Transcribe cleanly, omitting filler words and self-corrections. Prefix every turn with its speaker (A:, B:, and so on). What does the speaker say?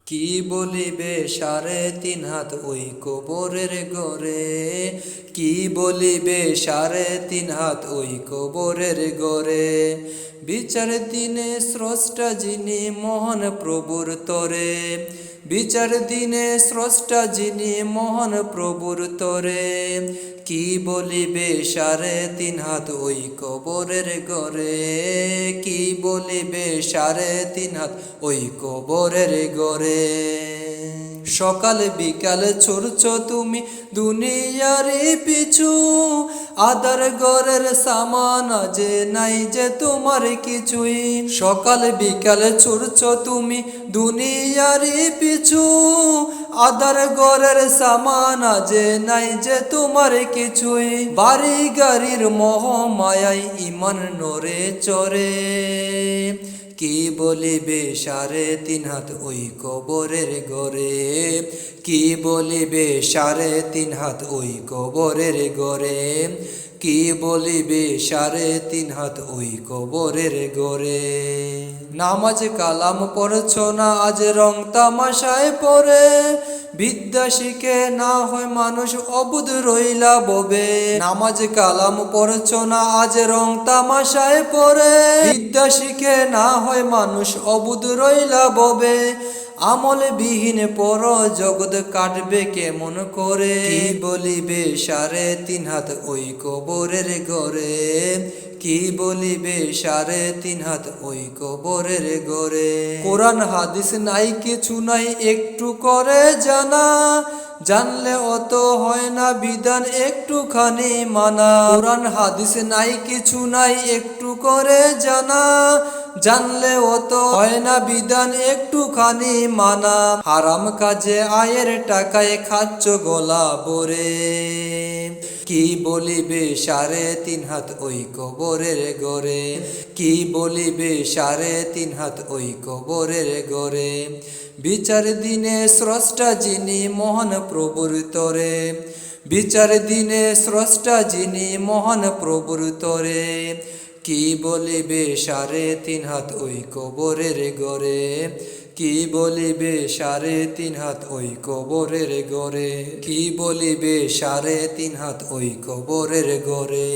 A: কি বলিবে সাড়ে তিন হাত ওই কবরের গরে, কি বলিবে সাড়ে তিন হাত ওই কবরের গরে। বিচার দিনে স্রষ্টা যিনি মহান প্রভুর তরে, বিচার দিনে স্রষ্টা যিনি মহান প্রভুর তরে। কি বলিবে সাড়ে তিন হাত ওই কবরের গরে, কি বলিবে সাড়ে তিন হাত ওই কবরের গরে। সকাল বিকাল ছুটছ তুমি দুনিয়ারি পিছু, আদার ঘরের সামান যে নাই যে তোমার কিছুই। সকাল বিকাল ছুটছ তুমি দুনিয়ারি পিছু, আদার ঘরের সামান যে নাই যে তোমার কিছুই। বাড়ি গাড়ির মোহ মায়াই ইমান নরে চরে, কি বলিবে সাড়ে তিন হাত ওই কবরের গরে, কি বলিবে সাড়ে তিন হাত ওই কবরের গরে। কি বলিবে সাড়ে তিন হাত ওই কবরের গরে। নামাজ কালাম পড়ছ না আজ রং তামাশায় পড়ে, বিদ্যা শিখে না হয় মানুষ অবুধ রইলা ববে। নামাজ কালাম পড়ছ না আজ রং তামাশায় পড়ে, বিদ্যা শিখে না হয় মানুষ অবুধ রইলা ববে। আমল বিহীন পর জগৎ কাটবে কেমন করে, কি বলিবে সাড়ে তিন হাত ওই কবরের গরে, কি বলিবে সাড়ে তিন হাত ওই কবরের গরে। কোরআন হাদিস নাই কিছু নাই একটু করে জানা, জানলে অত হয় না বিধান একটুখানি মানা। কোরআন হাদিস নাই কিছু নাই একটু করে জানা, জানলে অত হয় না বিধান একটুখানি মানা। হারাম কাজে আয়ের টাকায় খাচ্ছ গলা ভরে, কি বলিবে সাড়ে তিন হাত ওই কবরের গরে, কি বলিবে সাড়ে তিন হাত ওই কবরের গরে। বিচার দিনে স্রষ্টা যিনি মহান প্রভুর তরে, বিচার দিনে স্রষ্টা যিনি মহান প্রভুর তরে। কি বলিবে সাড়ে তিন হাত ওই কবরের গরে, কি বলিবে সাড়ে তিন হাত ওই কবরের গরে, কি বলিবে সাড়ে তিন হাত ওই কবরের গরে।